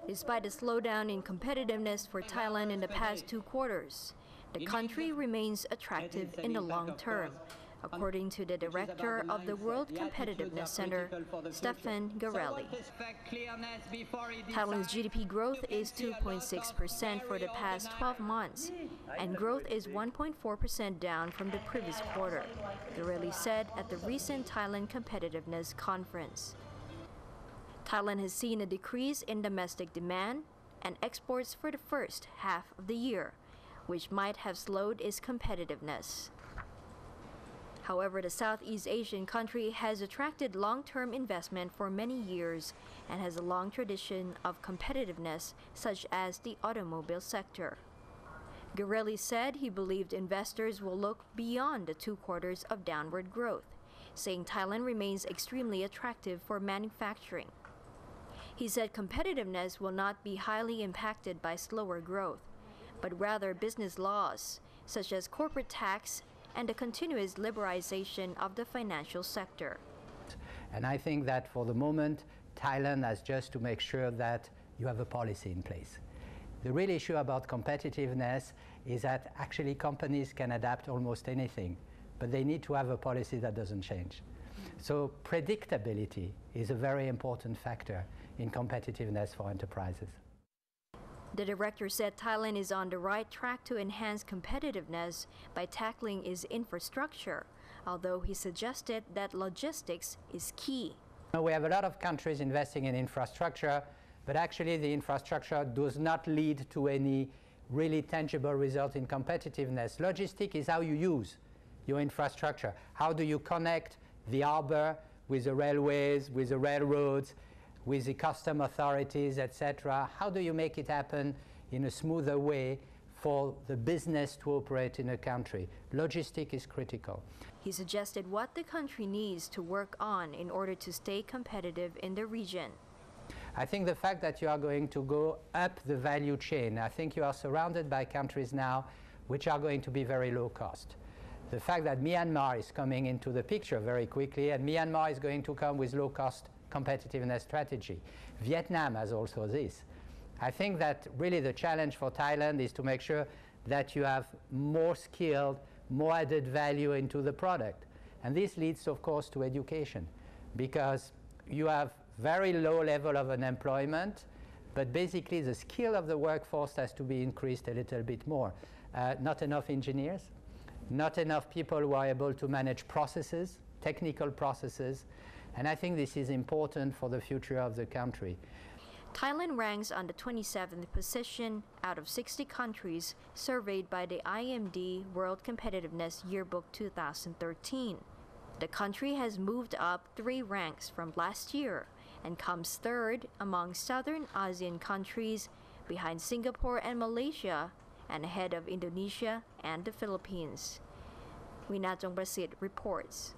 Despite a slowdown in competitiveness for Thailand in the past 2 quarters, the country remains attractive in the long term, according to the director of the World Competitiveness Center, Stefan Garelli. Thailand's GDP growth is 2.6% for the past 12 months, and growth is 1.4% down from the previous quarter, Garelli said at the recent Thailand Competitiveness Conference. Thailand has seen a decrease in domestic demand and exports for the first half of the year, which might have slowed its competitiveness. However, the Southeast Asian country has attracted long-term investment for many years and has a long tradition of competitiveness, such as the automobile sector. Garelli said he believed investors will look beyond the 2 quarters of downward growth, saying Thailand remains extremely attractive for manufacturing. He said competitiveness will not be highly impacted by slower growth, but rather business laws, such as corporate tax and the continuous liberalization of the financial sector. And I think that for the moment, Thailand has just to make sure that you have a policy in place. The real issue about competitiveness is that actually companies can adapt almost anything, but they need to have a policy that doesn't change. So predictability is a very important factor in competitiveness for enterprises. The director said Thailand is on the right track to enhance competitiveness by tackling its infrastructure, although he suggested that logistics is key. We have a lot of countries investing in infrastructure, but actually the infrastructure does not lead to any really tangible result in competitiveness. Logistics is how you use your infrastructure. How do you connect the harbor with the railways, with the railroads, with the custom authorities, etc. How do you make it happen in a smoother way for the business to operate in a country? Logistics is critical. He suggested what the country needs to work on in order to stay competitive in the region. I think the fact that you are going to go up the value chain, I think you are surrounded by countries now which are going to be very low cost. The fact that Myanmar is coming into the picture very quickly, and Myanmar is going to come with low cost competitiveness strategy. Vietnam has also this. I think that really the challenge for Thailand is to make sure that you have more skilled, more added value into the product. And this leads, of course, to education, because you have very low level of unemployment, but basically the skill of the workforce has to be increased a little bit more. Not enough engineers, not enough people who are able to manage processes, technical processes, and I think this is important for the future of the country. Thailand ranks on the 27th position out of 60 countries surveyed by the IMD World Competitiveness Yearbook 2013. The country has moved up 3 ranks from last year and comes 3rd among Southern ASEAN countries, behind Singapore and Malaysia, and ahead of Indonesia and the Philippines. Winachongprasit reports.